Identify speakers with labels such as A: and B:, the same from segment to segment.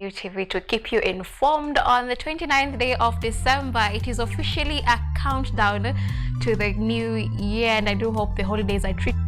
A: KUTV to keep you informed on the 29th day of December. It is officially a countdown to the new year, and I do hope the holidays are treated.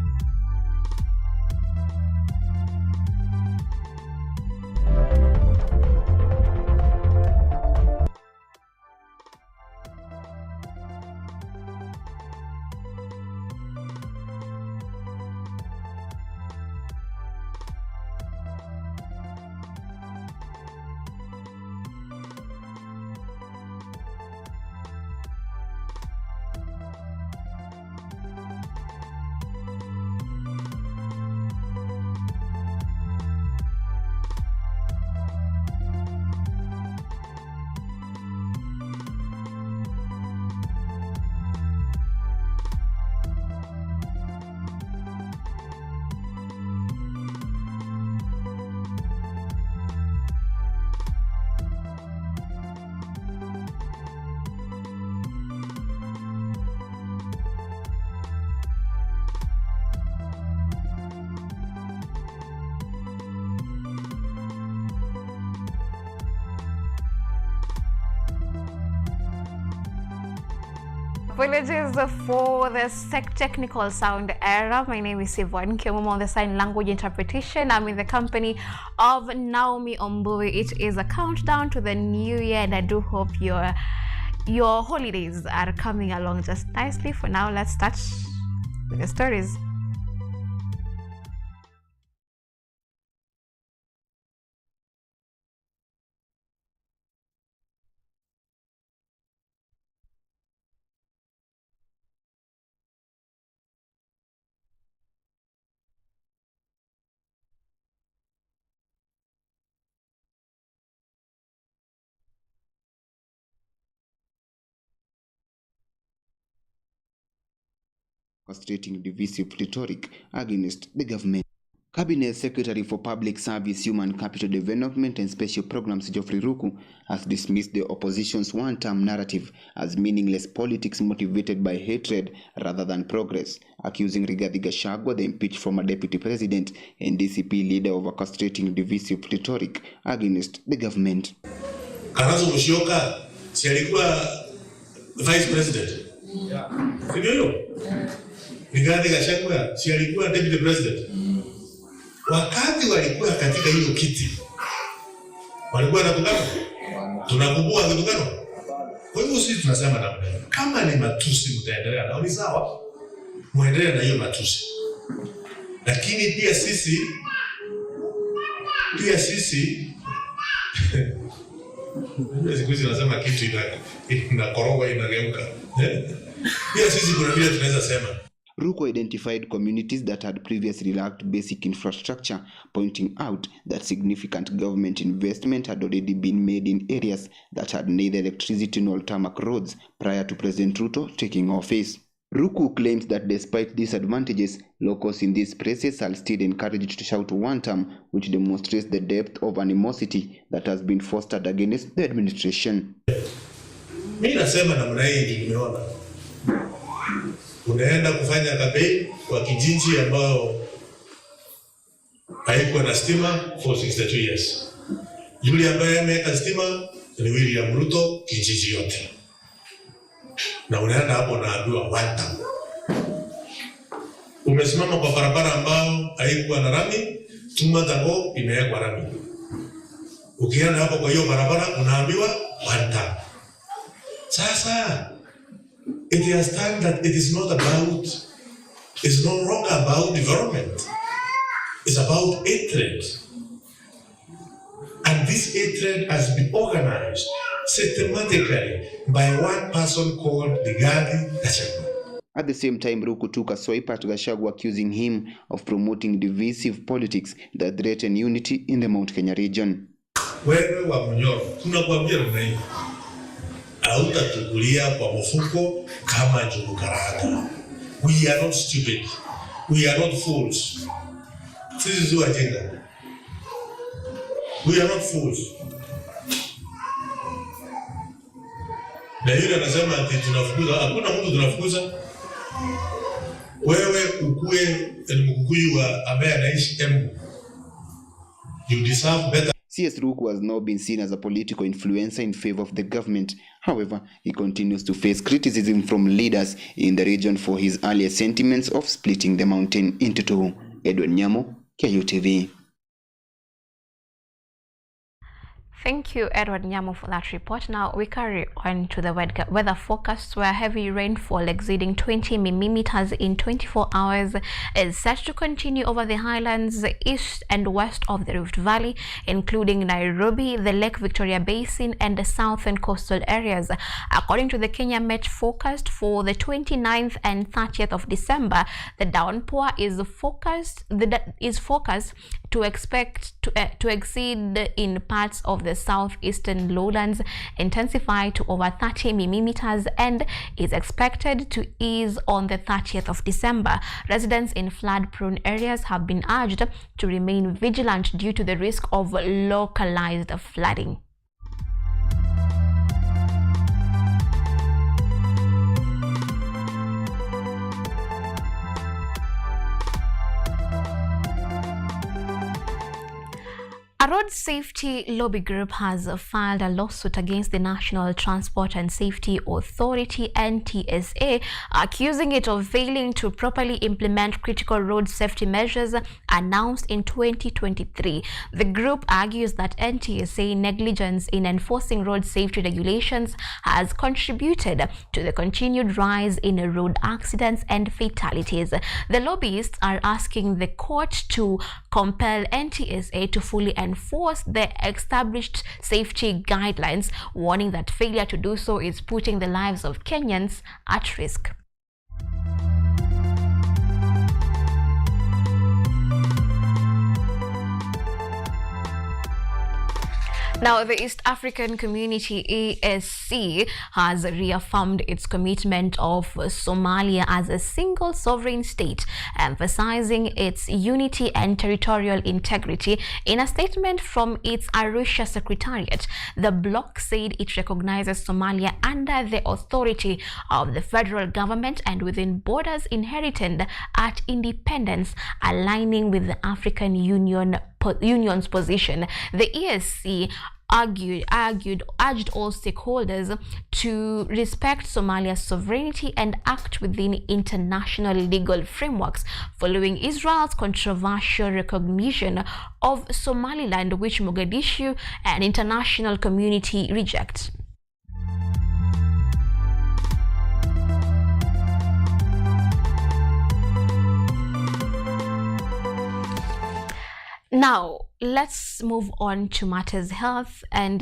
A: Apologies for the technical sound error. My name is Yvonne, Kemuma on the sign language interpretation. I'm in the company of Naomi Ombui. It is a countdown to the new year, and I do hope your holidays are coming along just nicely. For now, let's start with the stories.
B: Frustrating divisive rhetoric against the government. Cabinet Secretary for Public Service, Human Capital Development and Special Programs Geoffrey Ruku has dismissed the opposition's one-term narrative as meaningless politics motivated by hatred rather than progress, accusing Rigathi Gachagua, the impeached former deputy president and DCP leader, of orchestrating divisive rhetoric against the government.
C: Kanazo Musyoka si alikuwa vice president. Ndio. Rigathi Gachagua si alikuwa deputy president. Wakati walikuwa katika hiyo kiti, walikuwa wanatukana. Tunakumbuka kutukana. Kwa hivyo sisi tunasema namna hiyo. Kama ni matusi mtaendelea nao ni sawa. Muendelee na hiyo matusi. Lakini pia sisi siku hizi nasema kitu inakoroga inageuka. Pia sisi kuna vile tunaweza sema.
B: Ruku identified communities that had previously lacked basic infrastructure, pointing out that significant government investment had already been made in areas that had neither electricity nor tarmac roads prior to President Ruto taking office. Ruku claims that despite these advantages, locals in these places are still encouraged to shout one term, which demonstrates the depth of animosity that has been fostered against the administration.
C: Mimi nasema namna hii nimeona. Unaenda kufanya kampeni kwa kijiji ambao haikuwa na stima for 62 years. Yule ambaye ameweka stima ni William Ruto kijiji yote. Na unaenda hapo naambiwa wanta. Umesimama kwa barabara ambao haikuwa na rami, tuma tango imewekwa rami. Ukienda hapo kwa hiyo barabara unaambiwa wanta. Sasa it has time that it's no longer about development. It's about hatred. And this hatred has been organized systematically by one person called Rigathi Gachagua.
B: At the same time, Ruku took a swipe at Gachagua, accusing him of promoting divisive politics that threaten unity in the Mount Kenya region.
C: Wewe wa Munyoro, tunakuambia namna hii. Hautatukulia kwa mfuko kama njugu karanga. We are not stupid. We are not fools. Sisi si wajinga. We are not fools. Na yule anasema ati tunafukuza, hakuna mtu tunafukuza. Wewe ukue ni Mkikuyu ambaye anaishi Kemuma. You deserve better.
B: CS Ruku has now been seen as a political influencer in favor of the government. However, he continues to face criticism from leaders in the region for his earlier sentiments of splitting the mountain into two. Edwin Nyamo, KUTV.
A: Thank you, Edward Nyamo, for that report. Now we carry on to the weather forecast, where heavy rainfall exceeding 20 millimeters in 24 hours is set to continue over the highlands east and west of the Rift Valley, including Nairobi, the Lake Victoria Basin, and the southern coastal areas. According to the Kenya Met forecast for the 29th and 30th of December, the downpour is forecast to exceed in parts of the southeastern lowlands, intensify to over 30 millimeters, and is expected to ease on the 30th of December. Residents in flood-prone areas have been urged to remain vigilant due to the risk of localized flooding. A road safety lobby group has filed a lawsuit against the National Transport and Safety Authority (NTSA), accusing it of failing to properly implement critical road safety measures announced in 2023. The group argues that NTSA negligence in enforcing road safety regulations has contributed to the continued rise in road accidents and fatalities. The lobbyists are asking the court to compel NTSA to fully enforce the established safety guidelines, warning that failure to do so is putting the lives of Kenyans at risk. Now, the East African Community (EAC) has reaffirmed its commitment of Somalia as a single sovereign state, emphasizing its unity and territorial integrity. In a statement from its Arusha Secretariat, the bloc said it recognizes Somalia under the authority of the federal government and within borders inherited at independence, aligning with the African Union's position. The EAC urged all stakeholders to respect Somalia's sovereignty and act within international legal frameworks, following Israel's controversial recognition of Somaliland, which Mogadishu and international community reject. Now, let's move on to matters health, and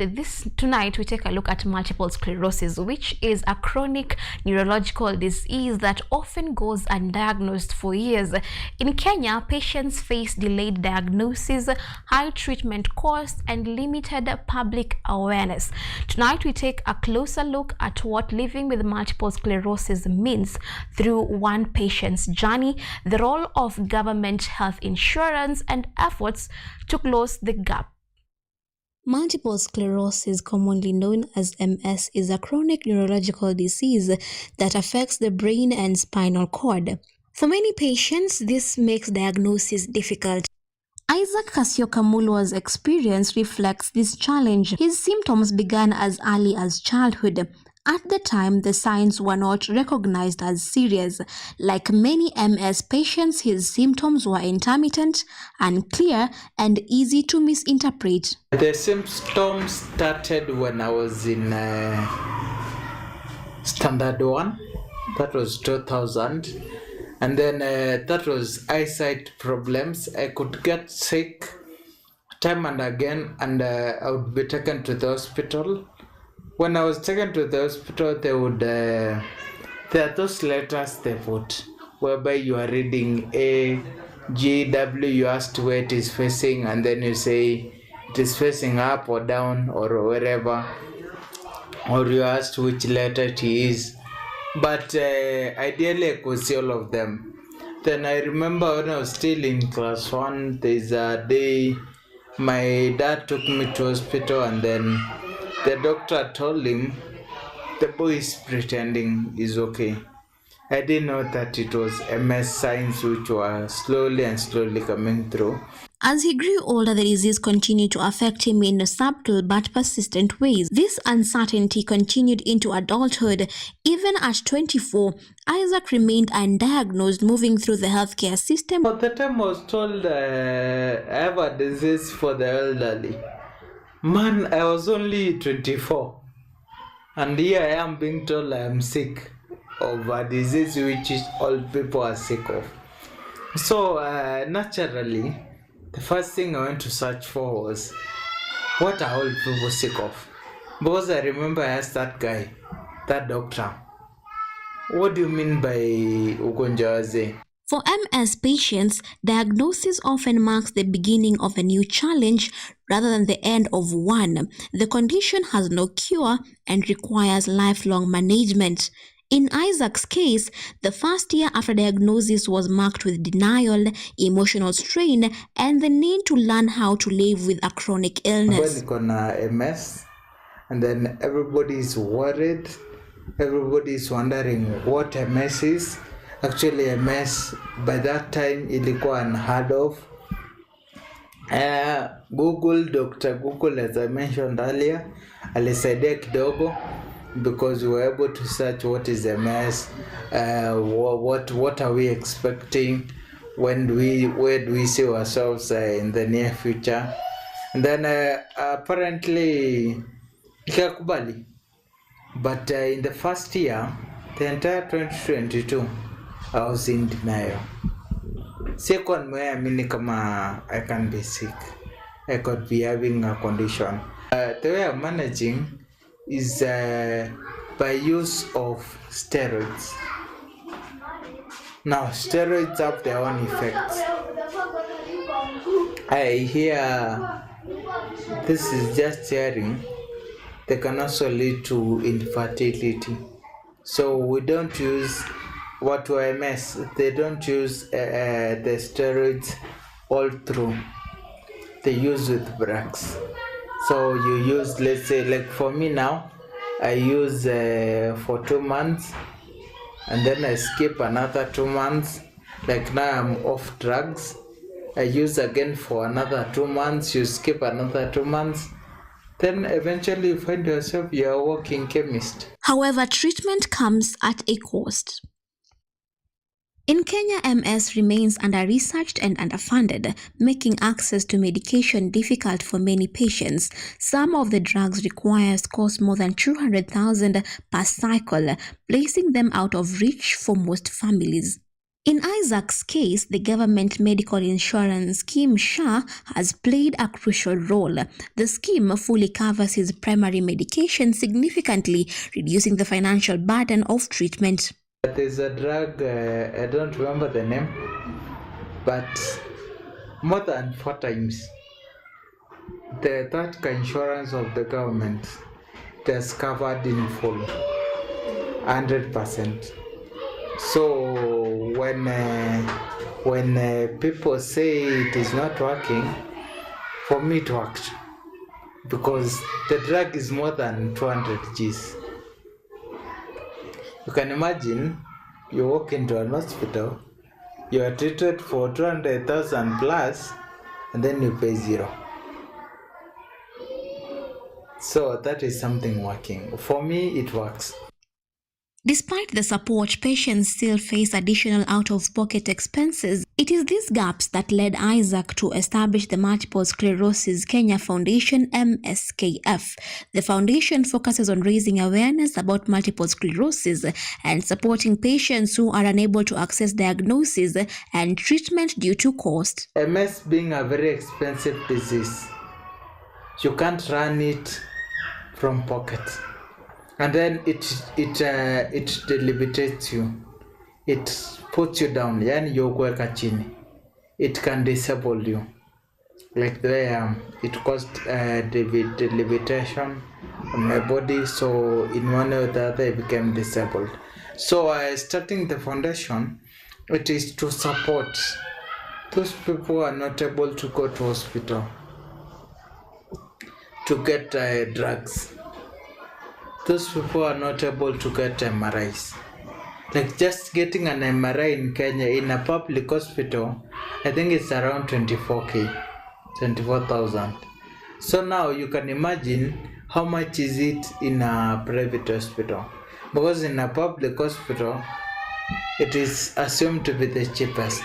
A: tonight we take a look at multiple sclerosis, which is a chronic neurological disease that often goes undiagnosed for years. In Kenya, patients face delayed diagnosis, high treatment costs, and limited public awareness. Tonight we take a closer look at what living with multiple sclerosis means through one patient's journey, the role of government health insurance, and efforts to close the gap.
D: Multiple sclerosis, commonly known as MS, is a chronic neurological disease that affects the brain and spinal cord. For many patients, this makes diagnosis difficult. Isaac Kasiokamulwa's experience reflects this challenge. His symptoms began as early as childhood. At the time, the signs were not recognized as serious. Like many MS patients, his symptoms were intermittent, unclear, and easy to misinterpret.
E: The symptoms started when I was in standard 1. That was 2000. And then that was eyesight problems. I could get sick time and again, and I would be taken to the hospital. When I was taken to the hospital, they would there are those letters they put whereby you are reading A, G, W, you asked where it is facing, and then you say it is facing up or down or wherever, or you asked which letter it is. But ideally I could see all of them. Then I remember when I was still in class 1, there's a day my dad took me to hospital, and then the doctor told him the boy is pretending is okay. I didn't know that it was MS signs which were slowly coming through.
D: As he grew older, the disease continued to affect him in subtle but persistent ways. This uncertainty continued into adulthood. Even at 24, Isaac remained undiagnosed, moving through the healthcare system.
E: At the time I was told I have a disease for the elderly. Man, I was only 24. And here I am being told I am sick of a disease which all people are sick of. So naturally, the first thing I went to search for was, what are all people sick of? Because I remember I asked that guy, that doctor, what do you mean by ugonjwa wazee?
D: For MS patients, diagnosis often marks the beginning of a new challenge rather than the end of one. The condition has no cure and requires lifelong management. In Isaac's case, the first year after diagnosis was marked with denial, emotional strain, and the need to learn how to live with a chronic illness.
E: When MS, and then everybody is worried, everybody is wondering what MS is. Actually, MS by that time ilikuwa unheard of. Dr. Google, as I mentioned earlier, alisaidia kidogo, because we were able to search what is MS, what are we expecting, where do we see ourselves in the near future. And then apparently ikakubali. But in the first year, the entire 2022, I was in denial. Second, meaning kama I can be sick, I could be having a condition. The way I'm managing is by use of steroids. Now, steroids have their own effects. I hear, this is just hearing, they can also lead to infertility. So we don't use what MS, they don't use the steroids all through. They use with breaks. So you use, let's say, like for me now, I use for 2 months, and then I skip another 2 months. Like now I'm off drugs. I use again for another 2 months, you skip another 2 months. Then eventually you find yourself you're a walking chemist.
D: However, treatment comes at a cost. In Kenya, MS remains under-researched and underfunded, making access to medication difficult for many patients. Some of the drugs required cost more than 200,000 per cycle, placing them out of reach for most families. In Isaac's case, the government medical insurance scheme SHA has played a crucial role. The scheme fully covers his primary medication, significantly reducing the financial burden of treatment.
E: There's a drug, I don't remember the name, but more than 4 times that insurance of the government has covered in full, 100%. So when people say it is not working, for me it worked, because the drug is more than 200 Gs. You can imagine, you walk into an hospital, you are treated for 200,000 plus, and then you pay 0. So that is something working. For me, it works.
D: Despite the support, patients still face additional out-of-pocket expenses. It is these gaps that led Isaac to establish the Multiple Sclerosis Kenya Foundation, MSKF. The foundation focuses on raising awareness about multiple sclerosis and supporting patients who are unable to access diagnosis and treatment due to cost.
E: MS being a very expensive disease, you can't run it from pocket. And then it debilitates you. It puts you down. Yani yokuweka chini. It can disable you. Like the way it caused debilitation on my body. So in one way or the other, I became disabled. So starting the foundation, it is to support those people who are not able to go to hospital to get drugs. Those people are not able to get MRIs. Like just getting an MRI in Kenya in a public hospital, I think it's around 24K. 24,000. So now you can imagine how much is it in a private hospital, because in a public hospital it is assumed to be the cheapest.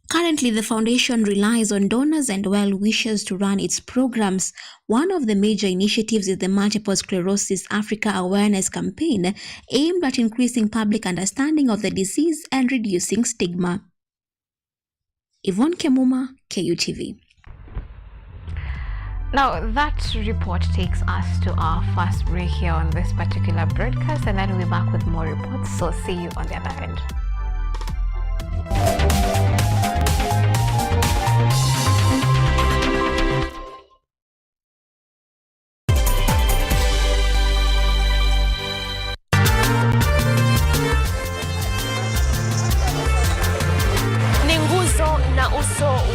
D: Currently, the foundation relies on donors and well-wishers to run its programs. One of the major initiatives is the Multiple Sclerosis Africa Awareness Campaign, aimed at increasing public understanding of the disease and reducing stigma. Yvonne Kemuma, KUTV.
A: Now, that report takes us to our first break here on this particular broadcast, and then we'll be back with more reports. So see you on the other end.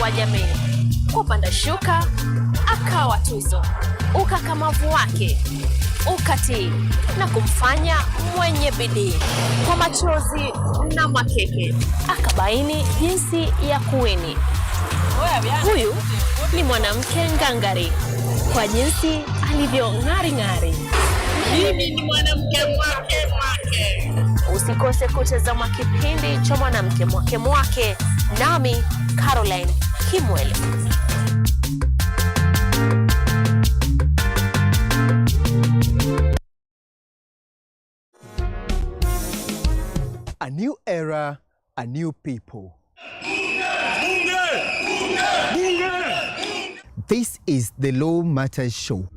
F: Wa jamii. Kupanda shuka akawa tuzo, ukakamavu wake ukatii na kumfanya mwenye bidii. Kwa machozi na makeke akabaini jinsi ya kuweni. Huyu ni mwanamke ngangari kwa jinsi alivyo ng'ari. Mimi ni mwanamke mwake. Usikose kutazama kipindi cha mwanamke mwake nami Caroline Kimwele.
G: A new era, a new people. This is the Law Matters Show.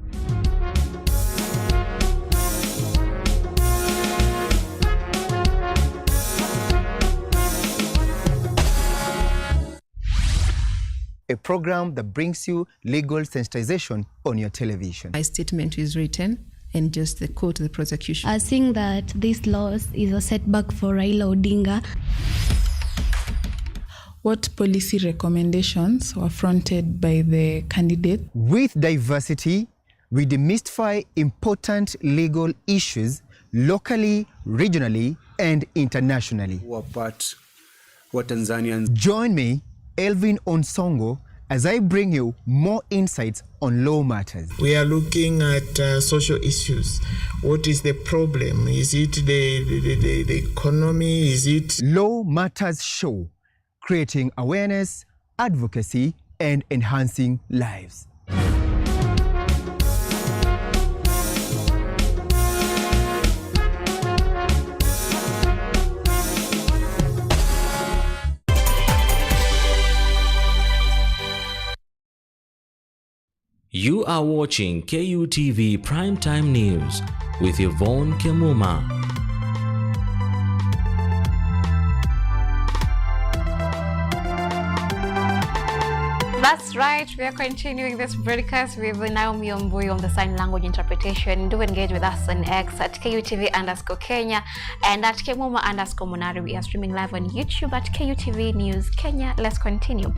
G: A program that brings you legal sensitization on your television.
H: My statement is written and just the quote the prosecution.
I: I think that this loss is a setback for Raila Odinga.
H: What policy recommendations were fronted by the candidate?
G: With diversity, we demystify important legal issues locally, regionally, and internationally.
J: What Tanzanians.
G: Join me, Elvin Onsongo, as I bring you more insights on law matters.
K: We are looking at social issues. What is the problem? Is it the economy? Is it...
G: Law Matters Show, creating awareness, advocacy, and enhancing lives.
L: You are watching KUTV Primetime News with Yvonne Kemuma.
A: That's right, we are continuing this broadcast with Naomi Ombui on the sign language interpretation. Do engage with us on X at KUTV_Kenya and at Kemuma_Munari. We are streaming live on YouTube at KUTV News Kenya. Let's continue.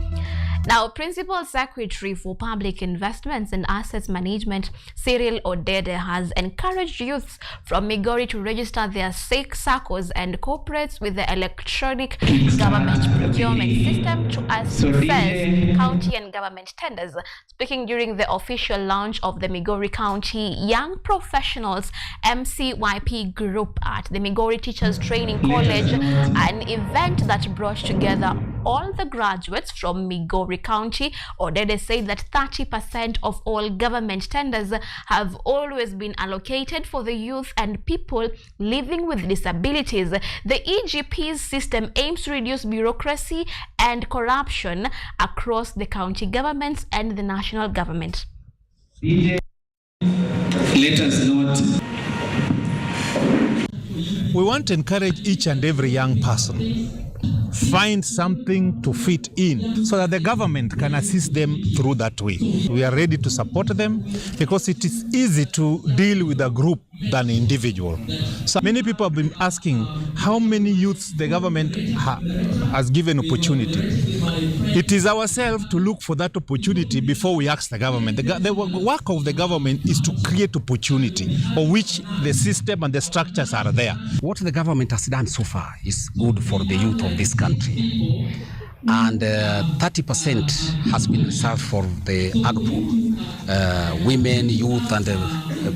A: Now, Principal Secretary for Public Investments and Assets Management, Cyril Odede, has encouraged youths from Migori to register their SACCOs and corporates with the electronic government procurement system to assess county and government tenders. Speaking during the official launch of the Migori County Young Professionals MCYP group at the Migori Teachers Training College, an event that brought together all the graduates from Migori County, Odede said that 30% of all government tenders have always been allocated for the youth and people living with disabilities. The EGP's system aims to reduce bureaucracy and corruption across the county governments and the national government.
M: Let us not.
N: We want to encourage each and every young person find something to fit in so that the government can assist them through that way. We are ready to support them because it is easy to deal with a group than an individual. So many people have been asking how many youths the government has given opportunity. It is ourselves to look for that opportunity before we ask the government. The work of the government is to create opportunity for which the system and the structures are there.
O: What the government has done so far is good for the youth of this country. and 30% has been reserved for the AGPO, women, youth, and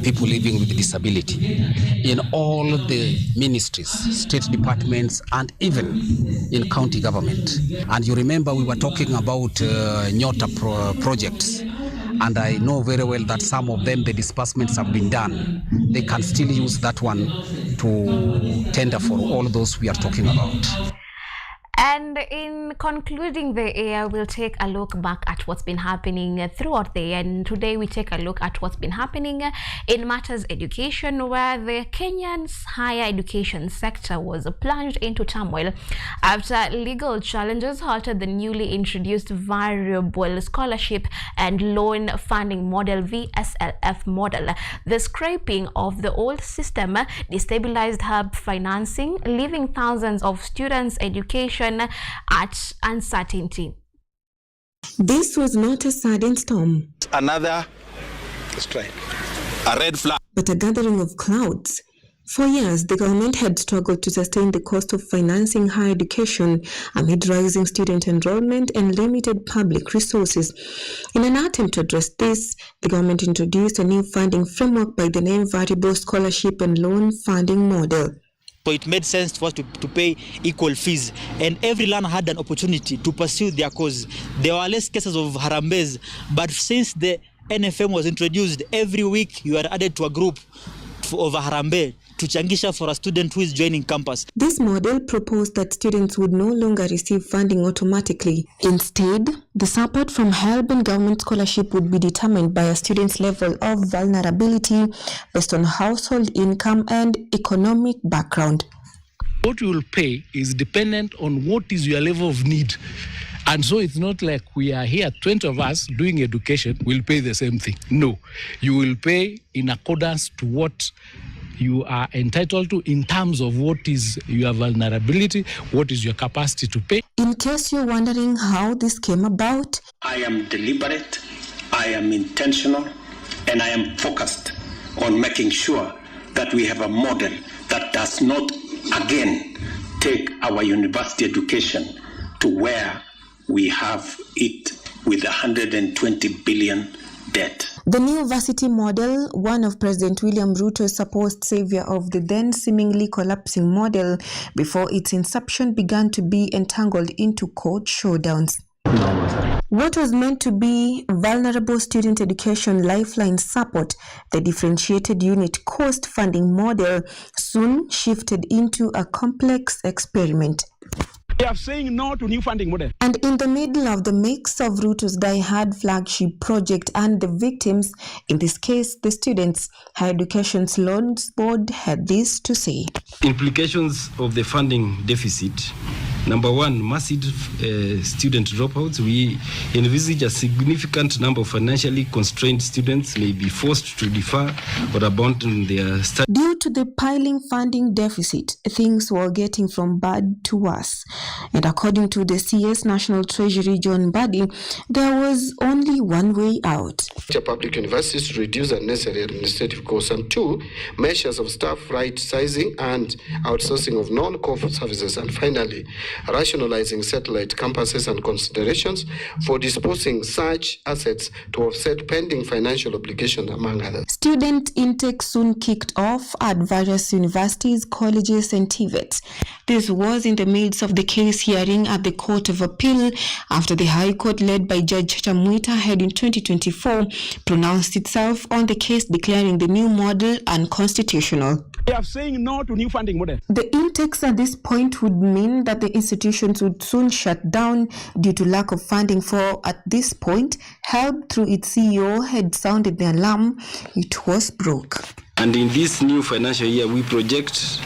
O: people living with disability in all the ministries, state departments, and even in county government. And you remember we were talking about Nyota projects, and I know very well that some of them, the disbursements have been done. They can still use that one to tender for all those we are talking about.
A: And in concluding the year, we'll take a look back at what's been happening throughout the year. And today we take a look at what's been happening in matters education, where the Kenyan's higher education sector was plunged into turmoil after legal challenges halted the newly introduced variable scholarship and loan funding model, VSLF model. The scrapping of the old system destabilized hub financing, leaving thousands of students' education at uncertainty.
P: This was not a sudden storm.
Q: Another strike, a red flag.
P: But a gathering of clouds. For years, the government had struggled to sustain the cost of financing higher education amid rising student enrollment and limited public resources. In an attempt to address this, the government introduced a new funding framework by the name Variable Scholarship and Loan Funding Model.
R: So it made sense for us to pay equal fees, and every learner had an opportunity to pursue their cause. There were less cases of harambes, but since the NFM was introduced, every week you are added to a group of a harambe to changisha for a student who is joining campus.
P: This model proposed that students would no longer receive funding automatically. Instead, the support from HELB and government scholarship would be determined by a student's level of vulnerability based on household income and economic background.
S: What you will pay is dependent on what is your level of need. And so it's not like we are here, 20 of us doing education, will pay the same thing. No, you will pay in accordance to what you are entitled to in terms of what is your vulnerability, what is your capacity to pay.
P: In case you're wondering how this came about,
Q: I am deliberate, I am intentional, and I am focused on making sure that we have a model that does not again take our university education to where we have it with 120 billion debt.
P: The new varsity model, one of President William Ruto's supposed savior of the then seemingly collapsing model, before its inception began to be entangled into court showdowns. What was meant to be vulnerable student education lifeline support, the differentiated unit cost funding model, soon shifted into a complex experiment.
S: We are saying no to new funding model.
P: And in the middle of the mix of Ruto's die-hard flagship project and the victims, in this case, the students, Higher Education's Loans Board had this to say.
T: Implications of the funding deficit. Number one, massive student dropouts. We envisage a significant number of financially constrained students may be forced to defer or abandon their studies.
P: Due to the piling funding deficit, things were getting from bad to worse. And according to the CS National Treasury John Mbadi, there was only one way out.
U: Public universities to reduce unnecessary administrative costs, and two, measures of staff right sizing and outsourcing of non-core services, and finally, rationalizing satellite campuses and considerations for disposing such assets to offset pending financial obligations, among others.
P: Student intake soon kicked off at various universities, colleges, and TVETs. This was in the midst of the case hearing at the Court of Appeal after the High Court, led by Judge Tamuita, had in 2024 pronounced itself on the case, declaring the new model unconstitutional.
S: We are saying no to new funding model.
P: The intakes at this point would mean that the institutions would soon shut down due to lack of funding, for at this point, HELB through its CEO had sounded the alarm. It was broke.
T: And in this new financial year, we project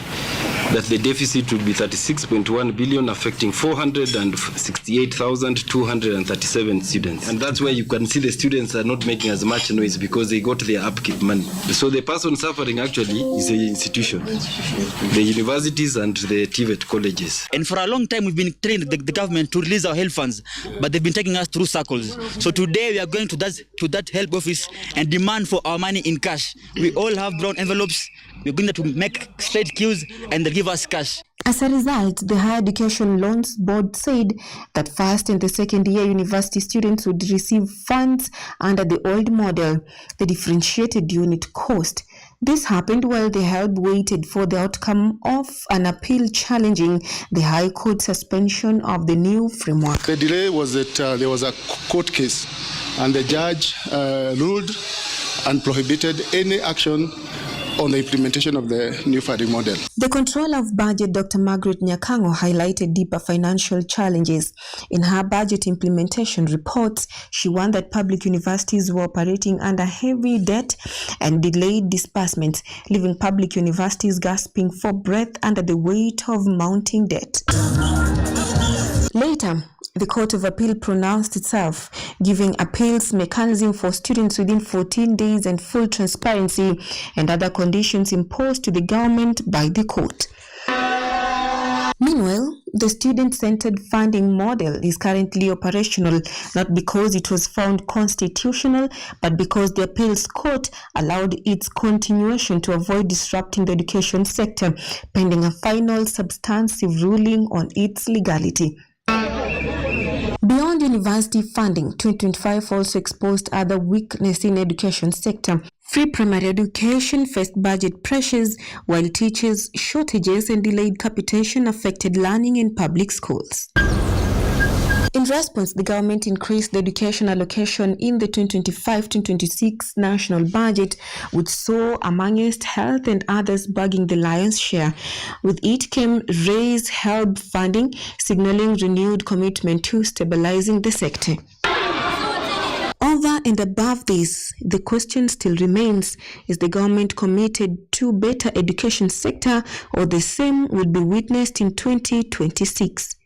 T: that the deficit will be 36.1 billion, affecting 468,237 students. And that's where you can see the students are not making as much noise because they got their upkeep money. So the person suffering actually is the institution, the universities and the TVET colleges.
R: And for a long time, we've been telling the government to release our health funds, but they've been taking us through circles. So today we are going to that health office and demand for our money in cash. We all have brown envelopes. We're going to make straight queues and they give us cash.
P: As a result, the Higher Education Loans Board said that first and the second year university students would receive funds under the old model, the differentiated unit cost. This happened while the HELB waited for the outcome of an appeal challenging the High Court suspension of the new framework.
C: The delay was that there was a court case and the judge ruled and prohibited any action on the implementation of the new funding model.
P: The Controller of Budget, Dr. Margaret Nyakango, highlighted deeper financial challenges. In her budget implementation reports, she warned that public universities were operating under heavy debt and delayed disbursements, leaving public universities gasping for breath under the weight of mounting debt. Later, the Court of Appeal pronounced itself, giving appeals mechanism for students within 14 days and full transparency and other conditions imposed to the government by the court. Meanwhile, the student-centered funding model is currently operational, not because it was found constitutional, but because the appeals court allowed its continuation to avoid disrupting the education sector, pending a final substantive ruling on its legality. Beyond university funding, 2025 also exposed other weaknesses in the education sector. Free primary education faced budget pressures, while teachers' shortages and delayed capitation affected learning in public schools. In response, the government increased the education allocation in the 2025-2026 national budget, which saw amongst health and others bagging the lion's share. With it came raised HELB funding, signaling renewed commitment to stabilizing the sector. Over and above this, the question still remains, is the government committed to better education sector, or the same will be witnessed in 2026?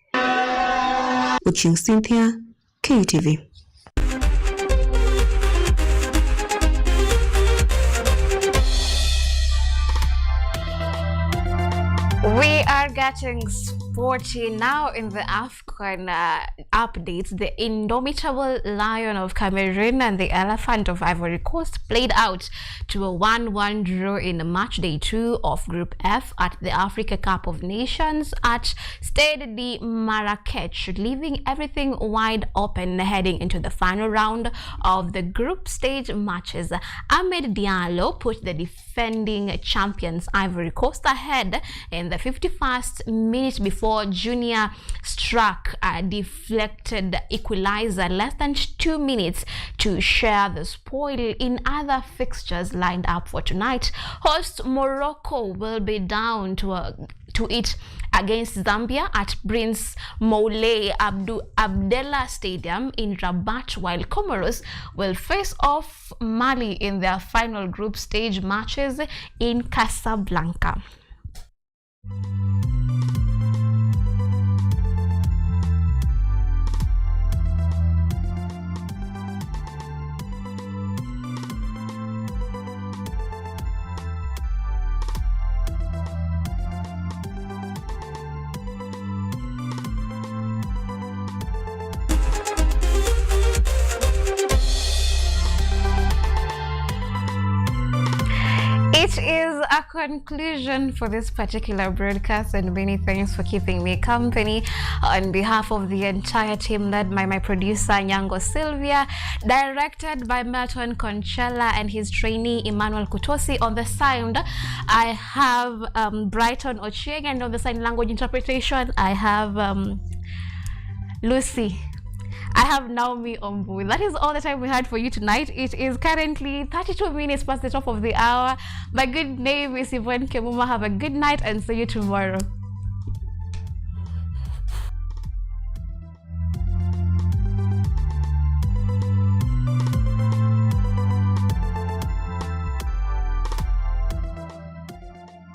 P: Watching Cynthia, KUTV.
A: We are getting sporty now in the AFCON updates. The indomitable Lion of Cameroon and the Elephant of Ivory Coast played out to a 1-1 draw in match day 2 of Group F at the Africa Cup of Nations at Stade de Marrakech, leaving everything wide open heading into the final round of the group stage matches. Ahmed Diallo put the defending champions Ivory Coast ahead in the 51st minute before Junior struck a deflected equalizer less than 2 minutes to share the spoil. In other fixtures lined up for tonight, host Morocco will be down to it against Zambia at Prince Moulay Abdallah Stadium in Rabat, while Comoros will face off Mali in their final group stage matches in Casablanca. It is a conclusion for this particular broadcast, and many thanks for keeping me company. On behalf of the entire team led by my producer Nyango Sylvia, directed by Melton Conchella and his trainee Emmanuel Kutosi. On the sound, I have Brighton Ochieng, and on the sign language interpretation, I have Lucy. I have Naomi Ombu. That is all the time we had for you tonight. It is currently 32 minutes past the top of the hour. My good name is Yvonne Kemuma. Have a good night and see you tomorrow.